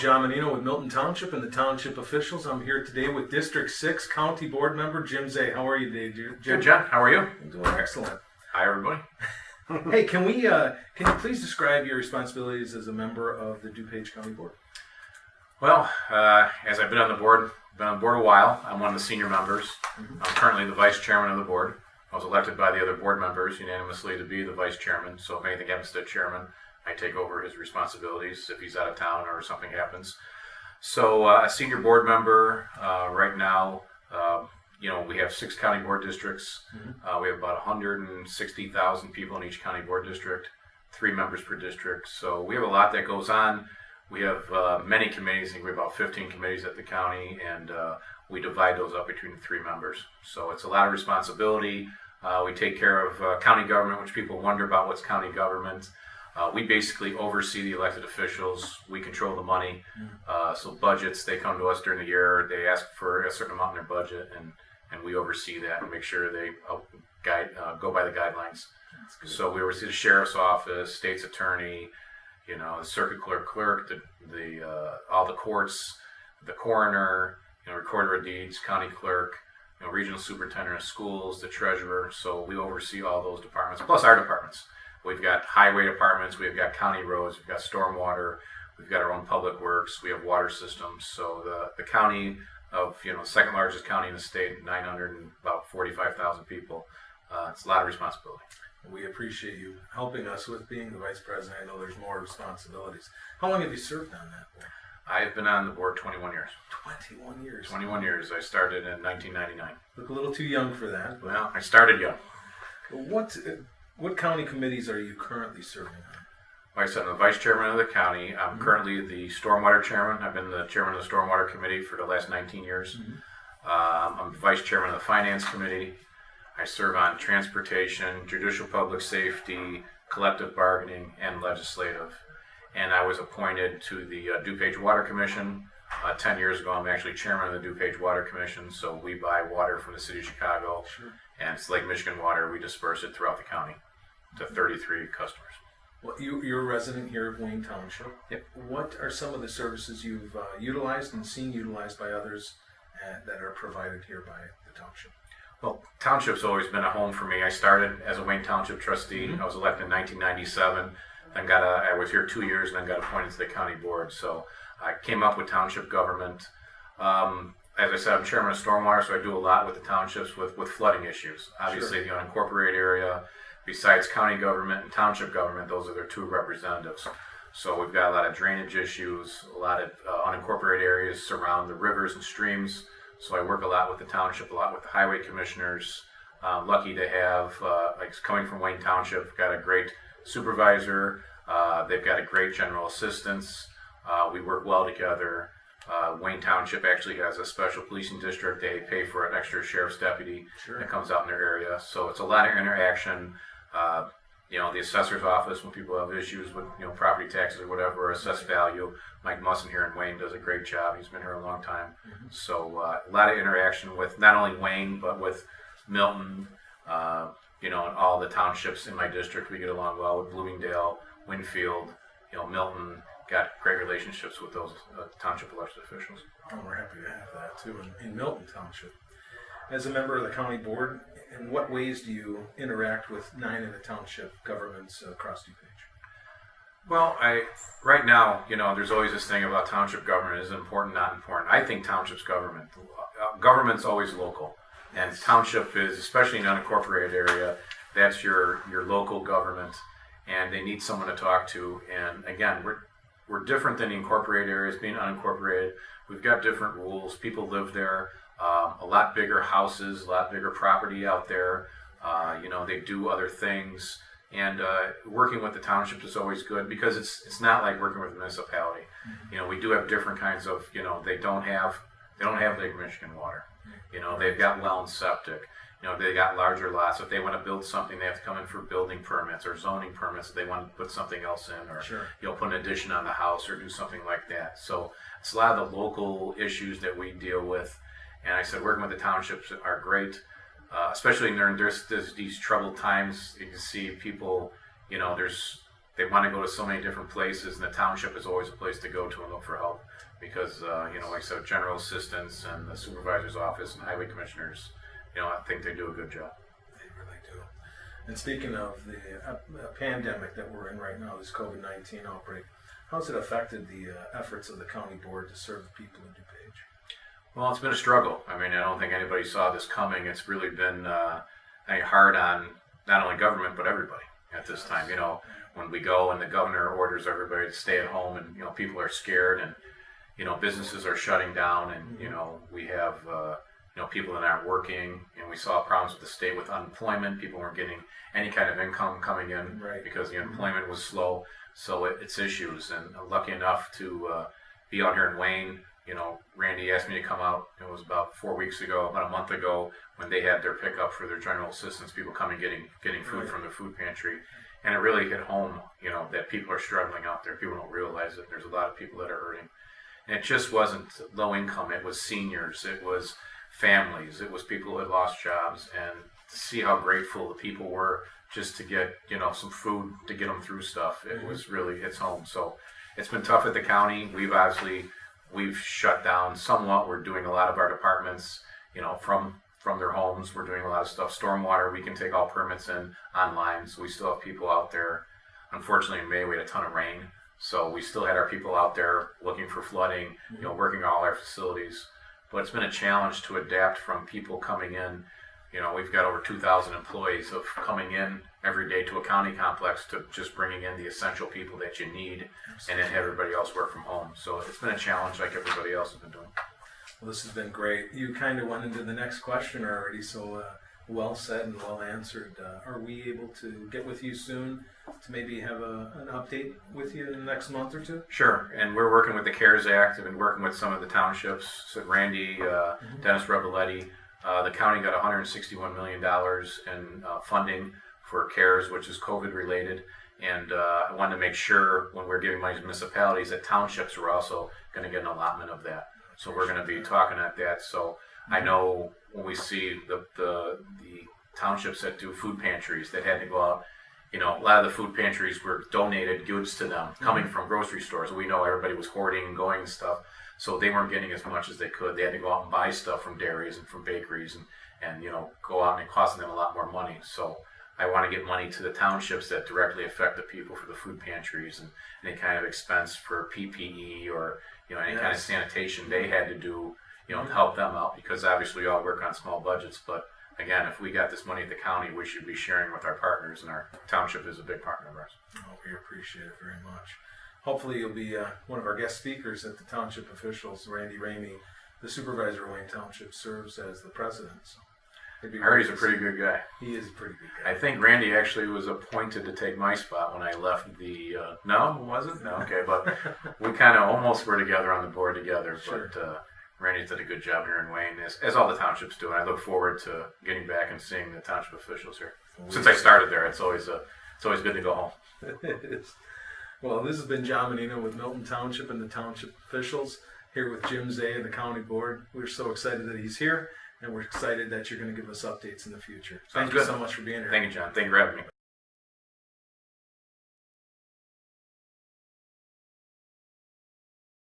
John Monino with Milton Township and the Township officials. I'm here today with District 6 County Board Member Jim Zay. How are you today, Jim? Good, John. How are you? I'm doing excellent. Hi, everybody. Hey, can you please describe your responsibilities as a member of the DuPage County Board? Well, as I've been on the board a while. I'm one of the senior members. I'm currently the vice chairman of the board. I was elected by the other board members unanimously to be the vice chairman. So if anything happens to the chairman, I take over his responsibilities if he's out of town or something happens. So a senior board member right now, we have 6 county board districts. We have about 160,000 people in each county board district, 3 members per district. So we have a lot that goes on. We have many committees. I think we have about 15 committees at the county, and we divide those up between 3 members. So it's a lot of responsibility. We take care of county government, which people wonder about what's county government. We basically oversee the elected officials. We control the money. So budgets, they come to us during the year. They ask for a certain amount in their budget, and we oversee that and make sure they go by the guidelines. So we oversee the sheriff's office, state's attorney, the circuit clerk, all the courts, the coroner, recorder of deeds, county clerk, regional superintendent of schools, the treasurer. So we oversee all those departments, plus our departments. We've got highway departments, we've got county roads, we've got stormwater, we've got our own public works, we have water systems. So the county of, second largest county in the state, about 45,000 people. It's a lot of responsibility. We appreciate you helping us with being the vice president. I know there's more responsibilities. How long have you served on that board? I've been on the board 21 years. 21 years. 21 years. I started in 1999. Look a little too young for that. Well, I started young. What county committees are you currently serving on? Like I said, I'm the vice chairman of the county. I'm currently the stormwater chairman. I've been the chairman of the stormwater committee for the last 19 years. I'm vice chairman of the finance committee. I serve on transportation, judicial public safety, collective bargaining, and legislative. And I was appointed to the DuPage Water Commission 10 years ago. I'm actually chairman of the DuPage Water Commission, so we buy water from the city of Chicago, and it's Lake Michigan water. We disperse it throughout the county to 33 customers. Well, you're a resident here of Wayne Township. Yep. What are some of the services you've utilized and seen utilized by others that are provided here by the township? Well, Township's always been a home for me. I started as a Wayne Township trustee. I was elected in 1997. Then I was here 2 years and then got appointed to the county board. So I came up with township government. As I said, I'm chairman of stormwater, so I do a lot with the townships with flooding issues. Obviously, the unincorporated area, besides county government and township government, those are their 2 representatives. So we've got a lot of drainage issues, a lot of unincorporated areas surround the rivers and streams. So I work a lot with the township, a lot with the highway commissioners. Lucky to have, coming from Wayne Township, got a great supervisor. They've got a great general assistance. We work well together. Wayne Township actually has a special policing district. They pay for an extra sheriff's deputy that comes out in their area. So it's a lot of interaction. The assessor's office, when people have issues with property taxes or whatever, or assessed value, Mike Musson here in Wayne does a great job. He's been here a long time. So a lot of interaction with not only Wayne, but with Milton, and all the townships in my district. We get along well with Bloomingdale, Winfield, Milton. Got great relationships with those township elected officials. Oh, we're happy to have that too in Milton Township. As a member of the county board, in what ways do you interact with 9 of the township governments across DuPage? Well, right now, there's always this thing about township government. Is it important, not important? I think township's government's always local. And township is, especially in an unincorporated area, that's your local government, and they need someone to talk to. And again, we're different than the incorporated areas. Being unincorporated, we've got different rules. People live there. A lot bigger houses, a lot bigger property out there. They do other things, and working with the township is always good because it's not like working with a municipality. We do have different kinds of. They don't have Lake Michigan water. They've got well and septic. They got larger lots. If they want to build something, they have to come in for building permits or zoning permits. If they want to put something else in, or put an addition on the house or do something like that. So it's a lot of the local issues that we deal with. And I said, working with the townships are great, especially during these troubled times. You can see people, they they want to go to so many different places, and the township is always a place to go to and look for help because, like I said, general assistants and the supervisor's office and highway commissioners, I think they do a good job. They really do. And speaking of the pandemic that we're in right now, this COVID-19 outbreak, how's it affected the efforts of the county board to serve the people in DuPage? Well, it's been a struggle. I mean, I don't think anybody saw this coming. It's really been hard on not only government, but everybody at this time. When we go and the governor orders everybody to stay at home and, people are scared and, businesses are shutting down and, we have, people that aren't working, and we saw problems with the state with unemployment. People weren't getting any kind of income coming in because the unemployment was slow. So it's issues, and lucky enough to be out here in Wayne. Randy asked me to come out. It was about 4 weeks ago, about a month ago, when they had their pickup for their general assistance, people coming getting food from the food pantry. And it really hit home, that people are struggling out there. People don't realize it. There's a lot of people that are hurting. And it just wasn't low income. It was seniors. It was families. It was people who had lost jobs. And to see how grateful the people were just to get, some food to get them through stuff, it was really hits home. So it's been tough at the county. We've shut down somewhat. We're doing a lot of our departments, from their homes. We're doing a lot of stuff. Stormwater, we can take all permits in online. So we still have people out there. Unfortunately, in May, we had a ton of rain. So we still had our people out there looking for flooding, working all our facilities. But it's been a challenge to adapt from people coming in. We've got over 2,000 employees of coming in every day to a county complex to just bringing in the essential people that you need and then everybody else work from home. So it's been a challenge like everybody else has been doing. Well, this has been great. You kind of went into the next question already, so well said and well answered. Are we able to get with you soon to maybe have an update with you in the next month or two? Sure, and we're working with the CARES Act. I've been working with some of the townships. So Randy, Dennis Rebeletti. The county got $161 million in funding for CARES, which is COVID related. And I wanted to make sure when we're giving money to municipalities that townships are also going to get an allotment of that. So we're going to be talking at that. So I know when we see the townships that do food pantries that had to go out, a lot of the food pantries were donated goods to them coming from grocery stores. We know everybody was hoarding and going and stuff. So they weren't getting as much as they could. They had to go out and buy stuff from dairies and from bakeries and go out, and it costing them a lot more money. So I want to get money to the townships that directly affect the people for the food pantries and any kind of expense for PPE or any kind of sanitation they had to do, to help them out, because obviously we all work on small budgets. But again, if we got this money at the county, we should be sharing with our partners, and our township is a big partner of ours. Oh, we appreciate it very much. Hopefully you'll be one of our guest speakers at the township officials. Randy Ramey, the supervisor of Wayne Township, serves as the president. So I heard he's a pretty good guy. He is a pretty good guy. I think Randy actually was appointed to take my spot when I left the... no, was it? No, okay, but we kind of almost were together on the board together. Sure. But Randy did a good job here in Wayne, as all the townships do. And I look forward to getting back and seeing the township officials here. Since I started there, it's always good to go home. It is. Well, this has been John Monino with Milton Township and the township officials, here with Jim Zay and the county board. We're so excited that he's here, and we're excited that you're going to give us updates in the future. Thank you so much for being here. Thank you, John. Thank you for having me.